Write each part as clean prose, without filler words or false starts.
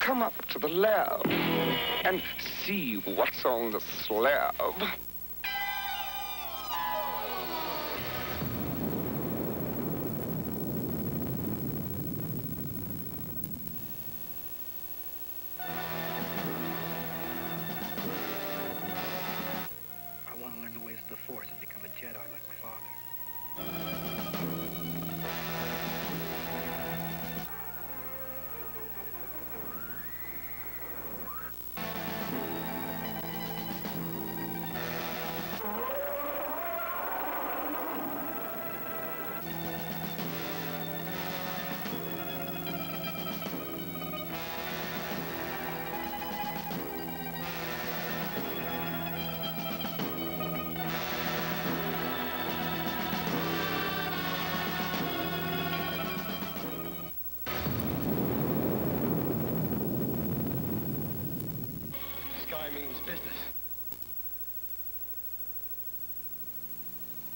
come up to the lab and see what's on the slab. I want to learn the ways of the Force and become a Jedi like my father. Means business.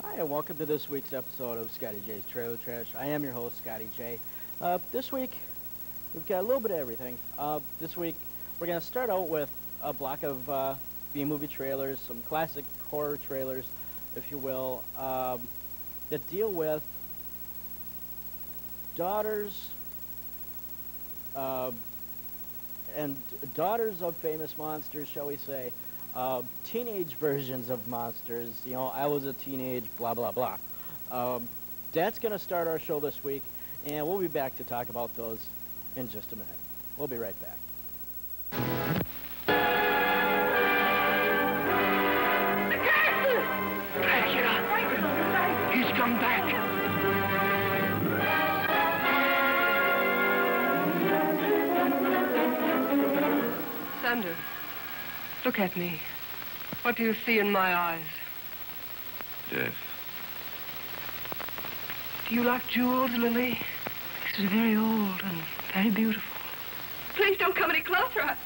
Hi, and welcome to this week's episode of Scotty J's Trailer Trash. I am your host, Scotty J. This week, we've got a little bit of everything. This week, we're going to start out with a block of B-movie trailers, some classic horror trailers, if you will, that deal with daughters and daughters of famous monsters, shall we say, teenage versions of monsters. You know, I was a teenage, blah, blah, blah. That's going to start our show this week, and we'll be back to talk about those in just a minute. We'll be right back. Dracula! He's come back! Sander, look at me. What do you see in my eyes? Death. Do you like jewels, Lily? This is very old and very beautiful. Please don't come any closer.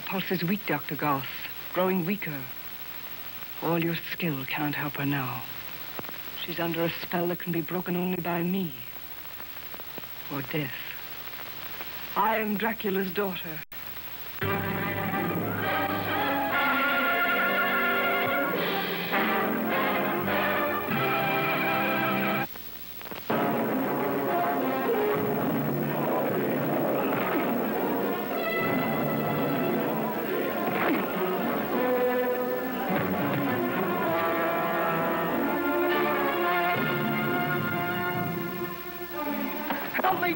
Pulse is weak, Dr. Goss. Growing weaker. All your skill can't help her now. She's under a spell that can be broken only by me. Or death. I am Dracula's daughter.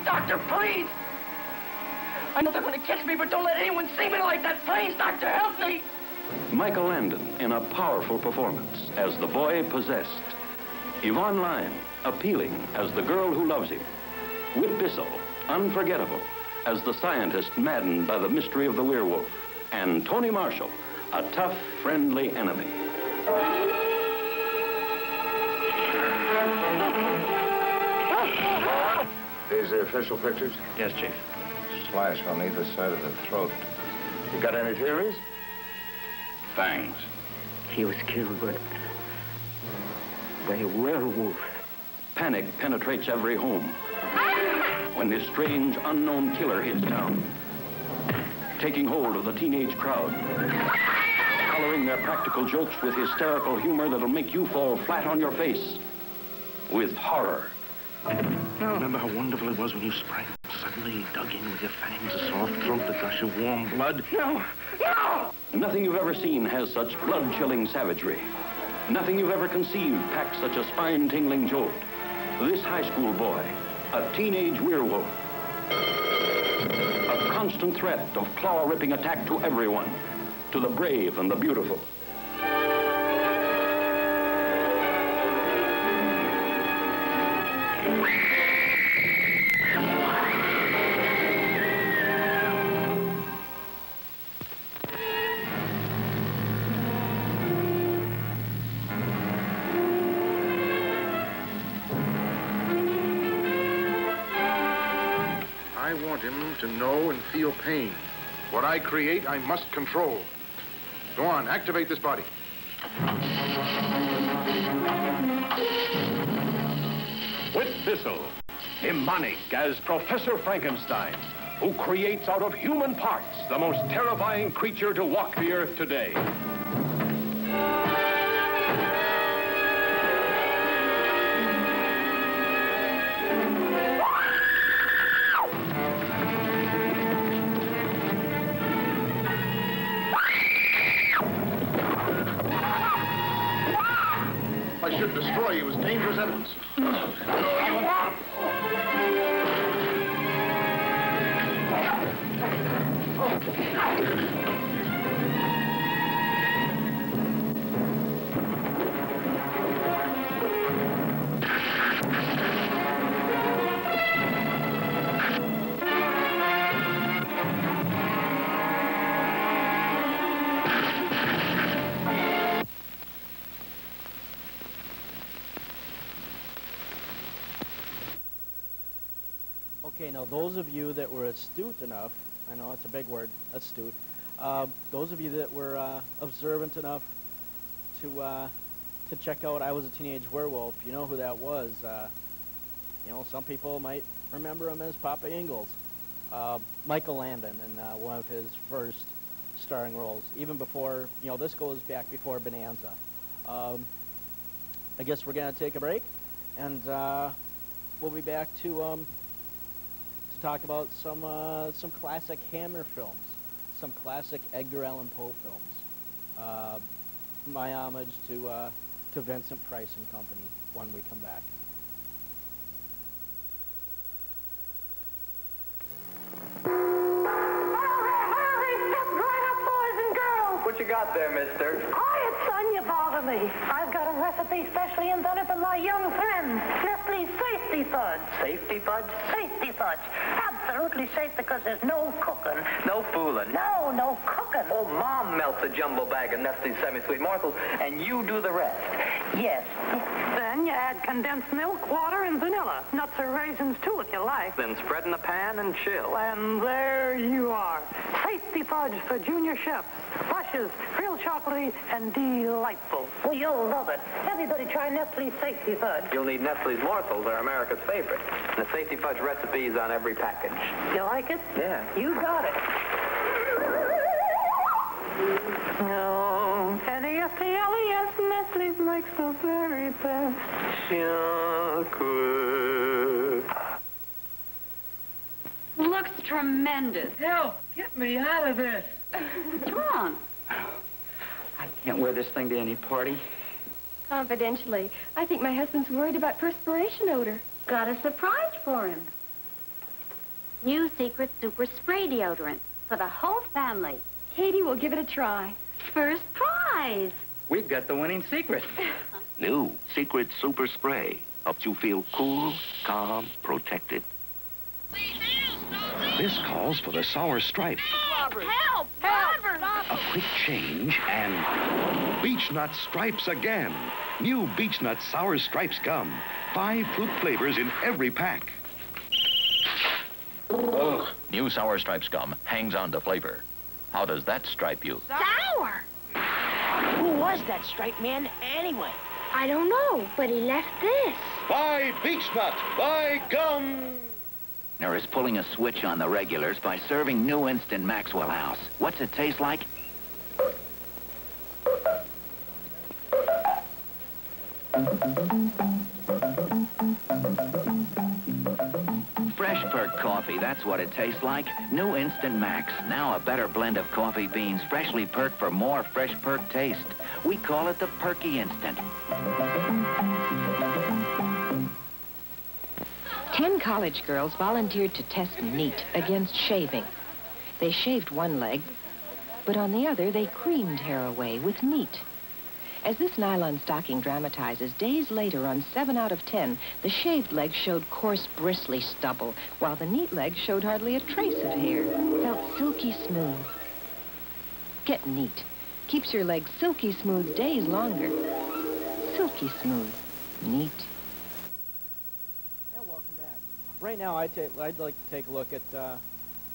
Doctor, please! I know they're going to catch me, but don't let anyone see me like that. Please, Doctor, help me! Michael Landon in a powerful performance as the boy possessed. Yvonne Lyne, appealing as the girl who loves him. Whit Bissell, unforgettable as the scientist maddened by the mystery of the werewolf. And Tony Marshall, a tough, friendly enemy. These the official pictures? Yes, Chief. Slash on either side of the throat. You got any theories? Fangs. He was killed by a werewolf. Panic penetrates every home when this strange, unknown killer hits town, taking hold of the teenage crowd, coloring their practical jokes with hysterical humor that'll make you fall flat on your face with horror. Remember how wonderful it was when you sprang, suddenly dug in with your fangs, a soft throat, the gush of warm blood? No! No! Nothing you've ever seen has such blood-chilling savagery. Nothing you've ever conceived packs such a spine-tingling jolt. This high school boy, a teenage werewolf, a constant threat of claw-ripping attack to everyone, to the brave and the beautiful. want him to know and feel pain. What I create, I must control. Go on, activate this body. With Bissell, demonic as Professor Frankenstein, who creates out of human parts the most terrifying creature to walk the earth today. I should destroy you as dangerous evidence. Okay, now those of you that were astute enough, I know it's a big word, astute, those of you that were observant enough to check out I Was a Teenage Werewolf, you know who that was. You know, some people might remember him as Papa Ingalls. Michael Landon in one of his first starring roles, even before, you know, this goes back before Bonanza. I guess we're going to take a break, and we'll be back to talk about some classic Hammer films, some classic Edgar Allan Poe films. My homage to Vincent Price and Company when we come back. What you got there, mister? Quiet, son, you bother me. I've got a recipe specially invented for my young friend, Nestle's Safety Fudge. Safety fudge? Safety Fudge. Absolutely safe because there's no cooking. No fooling. No cooking. Oh, Mom melts a jumbo bag of Nestle's semi-sweet morsels, and you do the rest. Yes. Then you add condensed milk, water, and vanilla. Nuts or raisins, too, if you like. Then spread in the pan and chill. And there you are. Safety Fudge for junior chefs. Luscious, real chocolatey, and delightful. Well, you'll love it. Everybody try Nestle's Safety Fudge. You'll need Nestle's morsels. They're America's favorite. The Safety Fudge recipe is on every package. You like it? Yeah. You got it. No, N-E-S-T-L-E-S, Nestle's makes the very best chocolate. Looks tremendous. Help! Get me out of this! What's wrong? I can't wear this thing to any party. Confidentially, I think my husband's worried about perspiration odor. Got a surprise for him. New Secret Super Spray Deodorant for the whole family. Katie will give it a try. First prize. We've got the winning secret. New Secret Super Spray helps you feel cool, calm, protected. This calls for the sour stripe. Help! Help! A quick change and beech nut stripes again. New beech nut sour stripes gum. 5 fruit flavors in every pack. Ugh. New Sour Stripes gum hangs on to flavor. How does that stripe you? Sour! Who was that striped man anyway? I don't know, but he left this. Buy beech nut. Buy gum. There is pulling a switch on the regulars by serving new instant Maxwell House. What's it taste like? Fresh perk coffee, that's what it tastes like. New Instant Max. Now a better blend of coffee beans, freshly perked for more fresh perk taste. We call it the Perky Instant. 10 college girls volunteered to test NEAT against shaving. They shaved one leg, but on the other, they creamed hair away with NEAT. As this nylon stocking dramatizes, days later on 7 out of 10, the shaved leg showed coarse, bristly stubble, while the NEAT leg showed hardly a trace of hair. Felt silky smooth. Get NEAT. Keeps your legs silky smooth days longer. Silky smooth. NEAT. right now, I'd like to take a look at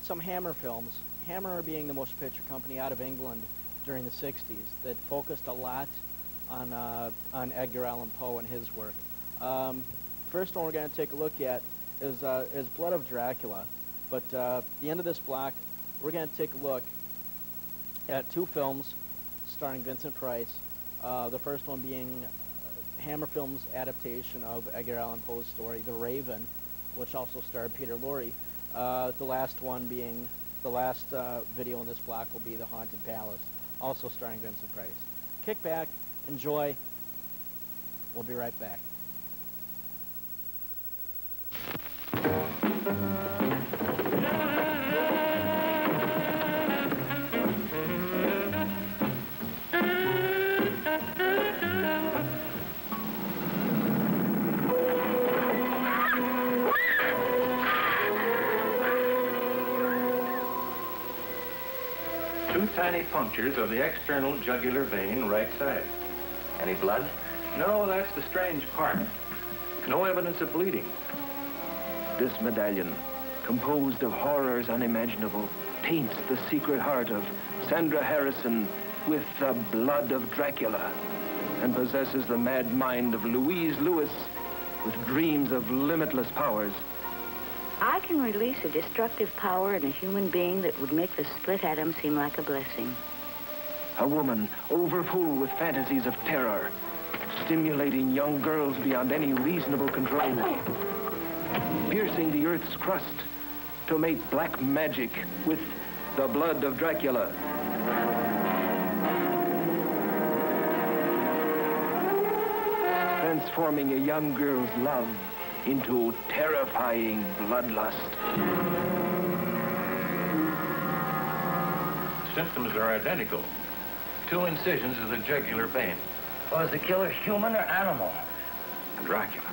some Hammer films. Hammer being the motion picture company out of England during the 60s that focused a lot on Edgar Allan Poe and his work. First one we're going to take a look at is Blood of Dracula. But at the end of this block, we're going to take a look at two films starring Vincent Price. The first one being Hammer Films' adaptation of Edgar Allan Poe's story, The Raven, which also starred Peter Lorre. The last one being, the last video in this block will be The Haunted Palace, also starring Vincent Price. Kick back, enjoy. We'll be right back. Two tiny punctures of the external jugular vein, right side. Any blood? No, that's the strange part. No evidence of bleeding. This medallion, composed of horrors unimaginable, paints the secret heart of Sandra Harrison with the blood of Dracula, and possesses the mad mind of Louise Lewis with dreams of limitless powers. I can release a destructive power in a human being that would make the split atom seem like a blessing. A woman overfull with fantasies of terror, stimulating young girls beyond any reasonable control, piercing the earth's crust to make black magic with the blood of Dracula. Transforming a young girl's love into terrifying bloodlust. Symptoms are identical. 2 incisions of the jugular vein. Was the killer human or animal? Dracula.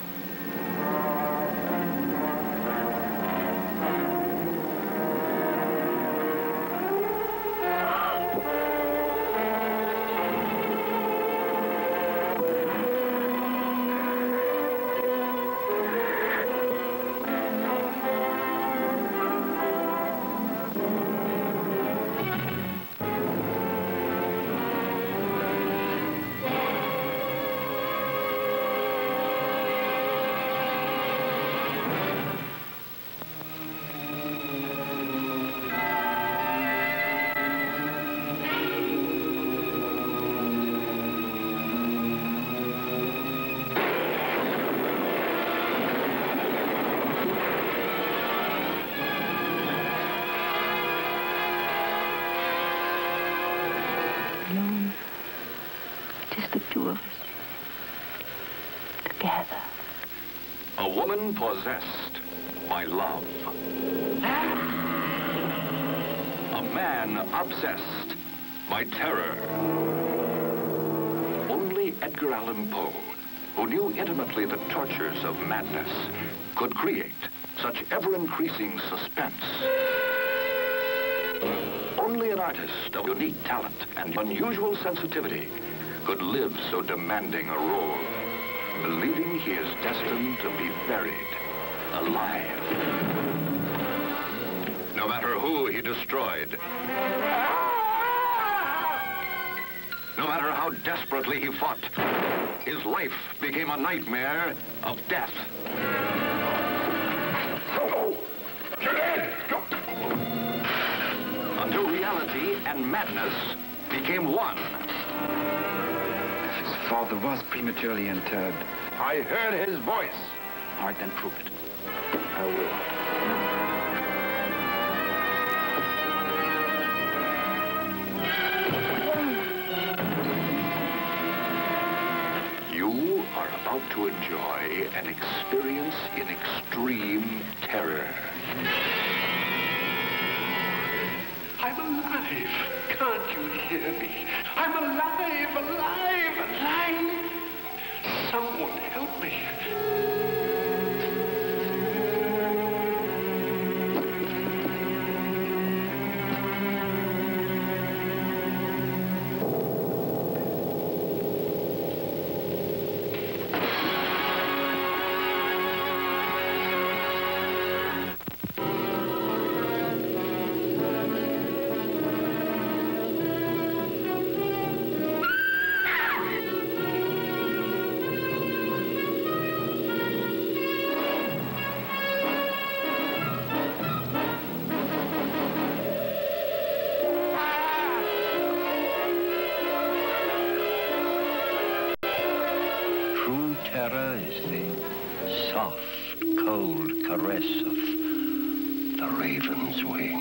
A woman possessed by love. A man obsessed by terror. Only Edgar Allan Poe, who knew intimately the tortures of madness, could create such ever-increasing suspense. Only an artist of unique talent and unusual sensitivity could live so demanding a role, believing he is destined to be buried alive. No matter who he destroyed, no matter how desperately he fought, his life became a nightmare of death. Go! Get in! Go! Until reality and madness became one. His father was prematurely interred. I heard his voice. All right, then prove it. I will. You are about to enjoy an experience in extreme terror. I'm alive. Can't you hear me? I'm alive, alive, alive. Someone help me. soft, cold caress of the raven's wing.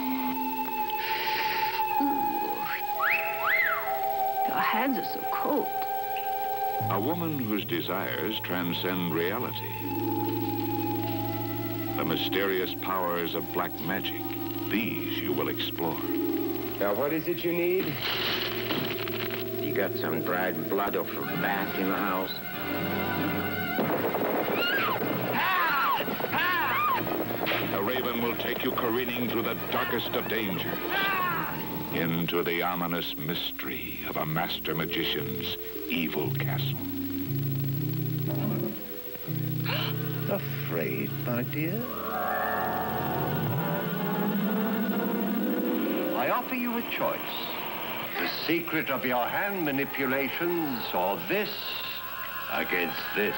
Your hands are so cold. A woman whose desires transcend reality. The mysterious powers of black magic. These you will explore. Now, what is it you need? You got some dried blood off a bat in the house? The raven will take you careening through the darkest of dangers. Into the ominous mystery of a master magician's evil castle. Afraid, my dear? I offer you a choice. The secret of your hand manipulations, or this against this.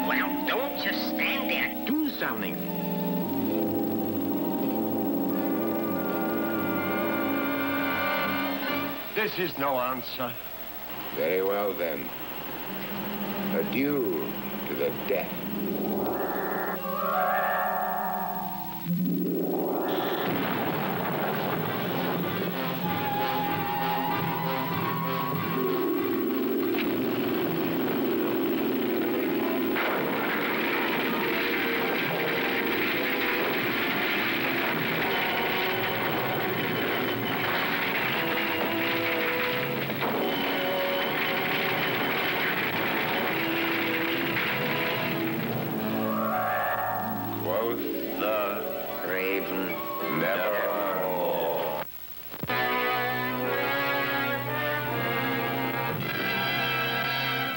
Well, don't just stand there. Do something. This is no answer. Very well, then. Adieu to the death.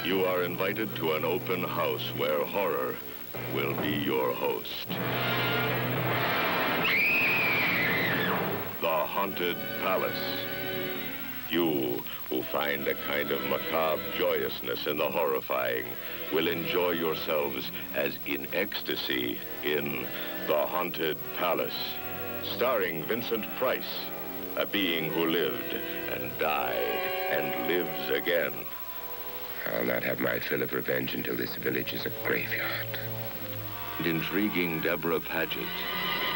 You are invited to an open house where horror will be your host. The Haunted Palace. You who find a kind of macabre joyousness in the horrifying will enjoy yourselves as in ecstasy in The Haunted Palace. Starring Vincent Price, a being who lived and died and lives again. I'll not have my fill of revenge until this village is a graveyard. And intriguing Deborah Paget,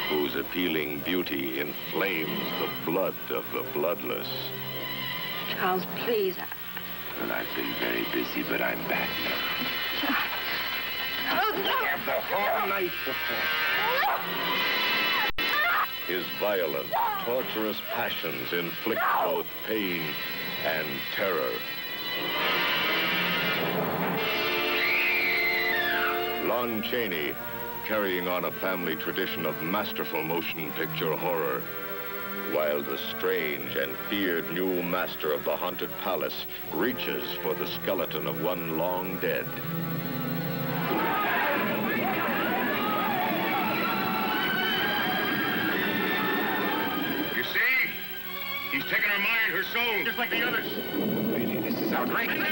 whose appealing beauty inflames the blood of the bloodless. Charles, please. Well, I've been very busy, but I'm back now. Oh, no! Have the whole night before. His violent, torturous passions inflict both pain and terror. Lon Chaney, carrying on a family tradition of masterful motion picture horror, while the strange and feared new master of the Haunted Palace reaches for the skeleton of one long dead. You see? He's taken her mind, her soul, just like the others. Really, this is outrageous.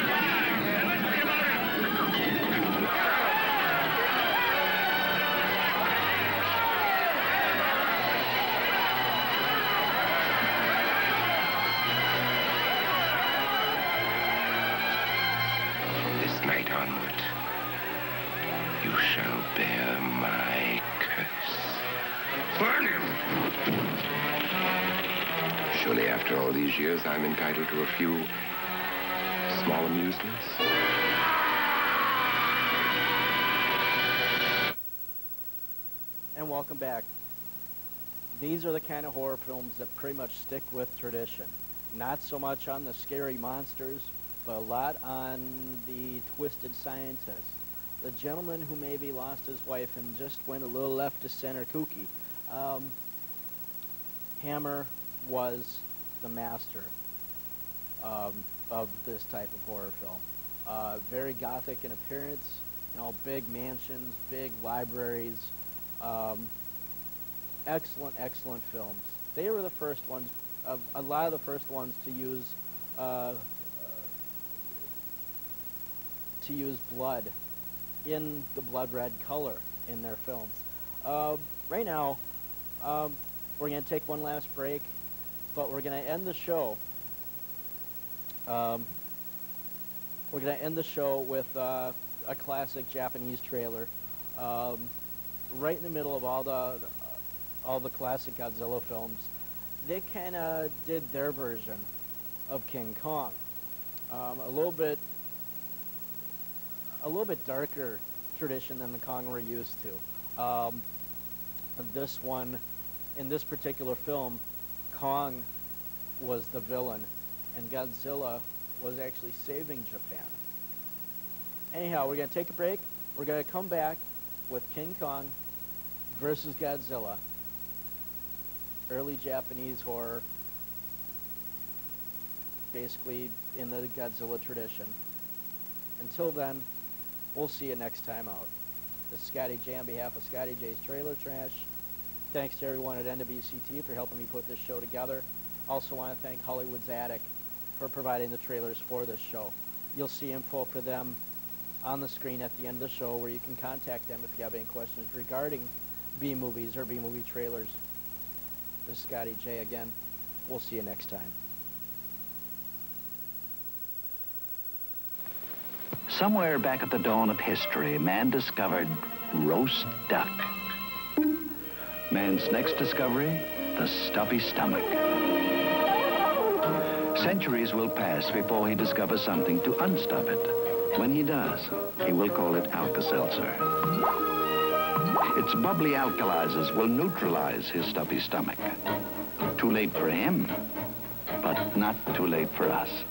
Night onward, you shall bear my curse. Burn him! Surely after all these years, I'm entitled to a few small amusements. And welcome back. These are the kind of horror films that pretty much stick with tradition. Not so much on the scary monsters, but a lot on the twisted scientist. The gentleman who maybe lost his wife and just went a little left to center kooky. Hammer was the master of this type of horror film. Very gothic in appearance, you know, big mansions, big libraries, excellent films. They were the first ones, a lot of the first ones to use blood in the blood red color in their films. Right now, we're going to take one last break, but we're going to end the show. We're going to end the show with a classic Japanese trailer, right in the middle of all the classic Godzilla films. They kind of did their version of King Kong, a little bit darker tradition than the Kong we're used to. This one, in this particular film, Kong was the villain, and Godzilla was actually saving Japan. Anyhow, we're going to take a break. We're going to come back with King Kong versus Godzilla. Early Japanese horror, basically in the Godzilla tradition. Until then, we'll see you next time out. This is Scotty J on behalf of Scotty J's Trailer Trash. Thanks to everyone at NWCT for helping me put this show together. Also want to thank Hollywood's Attic for providing the trailers for this show. You'll see info for them on the screen at the end of the show, where you can contact them if you have any questions regarding B-movies or B-movie trailers. This is Scotty J again. We'll see you next time. Somewhere back at the dawn of history, man discovered roast duck. Man's next discovery, the stuffy stomach. Centuries will pass before he discovers something to unstuff it. When he does, he will call it Alka-Seltzer. Its bubbly alkalizers will neutralize his stuffy stomach. Too late for him, but not too late for us.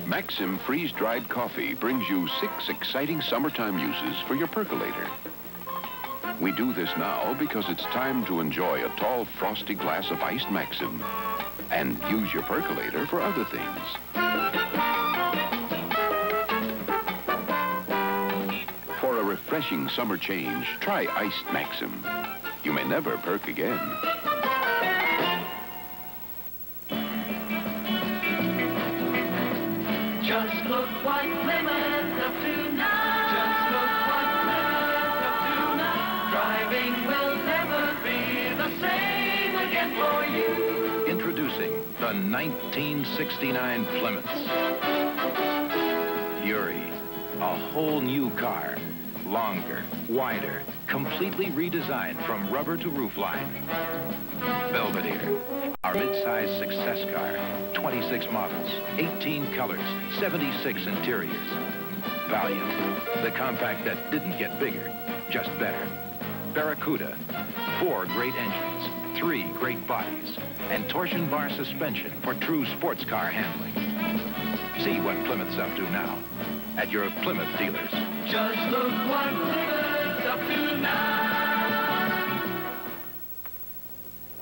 Maxim freeze-dried coffee brings you 6 exciting summertime uses for your percolator. We do this now because it's time to enjoy a tall, frosty glass of iced Maxim and use your percolator for other things. For a refreshing summer change, try iced Maxim. You may never perk again. Just look what Plymouth's up to now. Just look what Plymouth's up to now. Driving will never be the same again for you. Introducing the 1969 Plymouth Fury. A whole new car. Longer, wider, completely redesigned from rubber to roofline. Belvedere, our mid-size success car. 26 models, 18 colors, 76 interiors. Valiant, the compact that didn't get bigger, just better. Barracuda, 4 great engines, 3 great bodies, and torsion bar suspension for true sports car handling. See what Plymouth's up to now at your Plymouth dealers. Just look what Plymouth's up to now.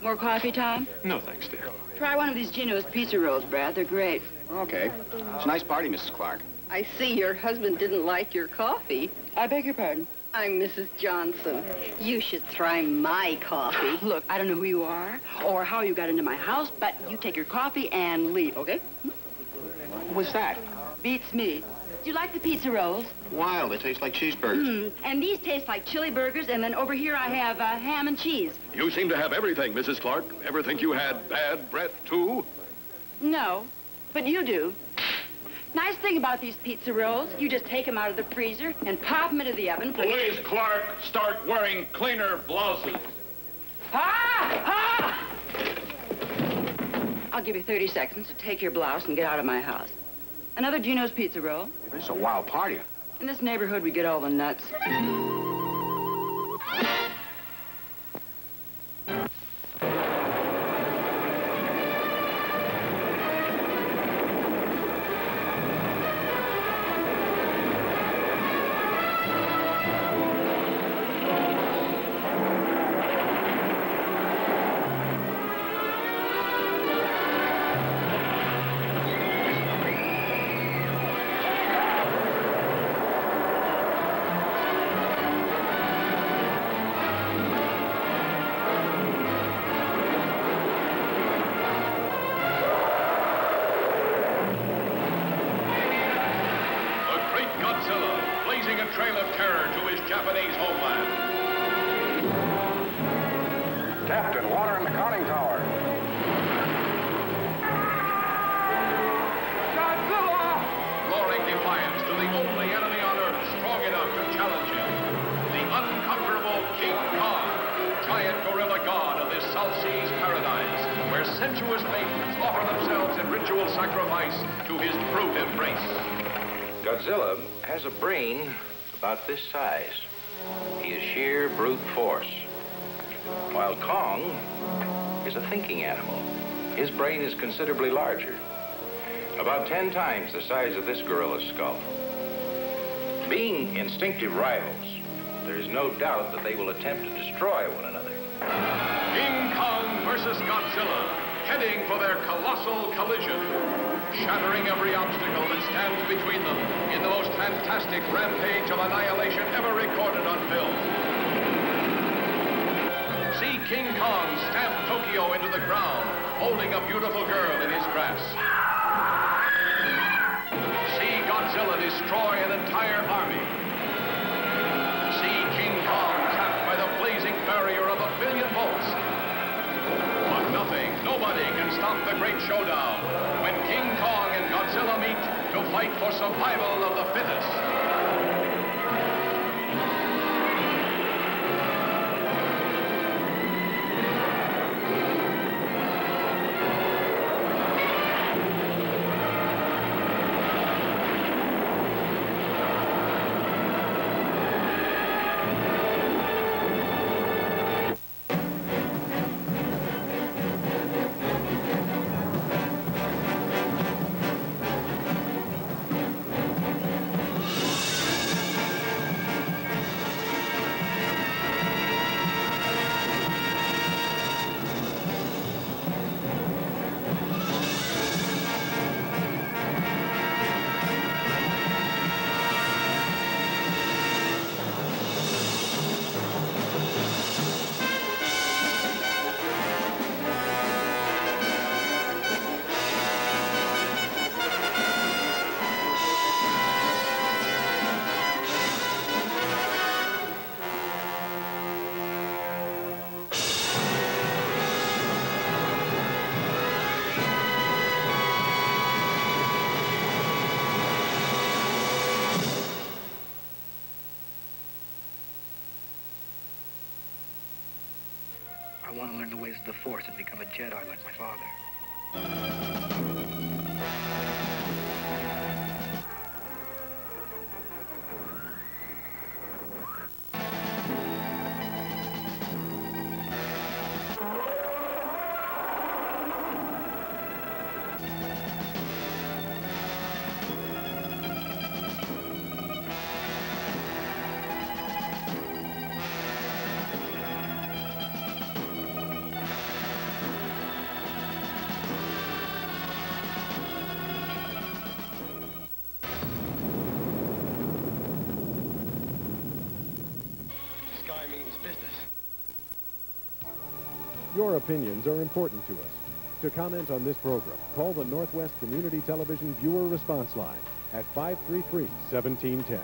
More coffee, Tom? No, thanks, dear. Try one of these Gino's pizza rolls, Brad. They're great. Okay. It's a nice party, Mrs. Clark. I see your husband didn't like your coffee. I beg your pardon? I'm Mrs. Johnson. You should try my coffee. Look, I don't know who you are or how you got into my house, but you take your coffee and leave, okay? What was that? Beats me. Do you like the pizza rolls? Wild. They taste like cheeseburgers. And these taste like chili burgers, and then over here I have ham and cheese. You seem to have everything, Mrs. Clark. Ever think you had bad breath, too? No, but you do. Nice thing about these pizza rolls, you just take them out of the freezer and pop them into the oven. Please, Clark, start wearing cleaner blouses. I'll give you 30 seconds to take your blouse and get out of my house. Another Gino's pizza roll. This is a wild party. In this neighborhood, we get all the nuts. Trail of terror to his Japanese homeland. Captain, water in the conning tower. Godzilla! sensuous maidens offer themselves in ritual sacrifice to his brute embrace. Godzilla has a brain about this size. He is sheer brute force. While Kong is a thinking animal. His brain is considerably larger. About 10 times the size of this gorilla's skull. Being instinctive rivals, there is no doubt that they will attempt to destroy one another. King Kong versus Godzilla, heading for their colossal collision, shattering every obstacle that stands between them in the most fantastic rampage of annihilation ever recorded on film. See King Kong stamp Tokyo into the ground, holding a beautiful girl in his grasp. See Godzilla destroy an entire army. See King Kong trapped by the blazing barrier of 1 billion volts. But nothing, nobody can stop the great showdown when King Kong and Godzilla meet to fight for survival of the fittest. I want to learn the ways of the Force and become a Jedi like my father. Your opinions are important to us. To comment on this program, call the Northwest Community Television Viewer Response Line at 533-1710.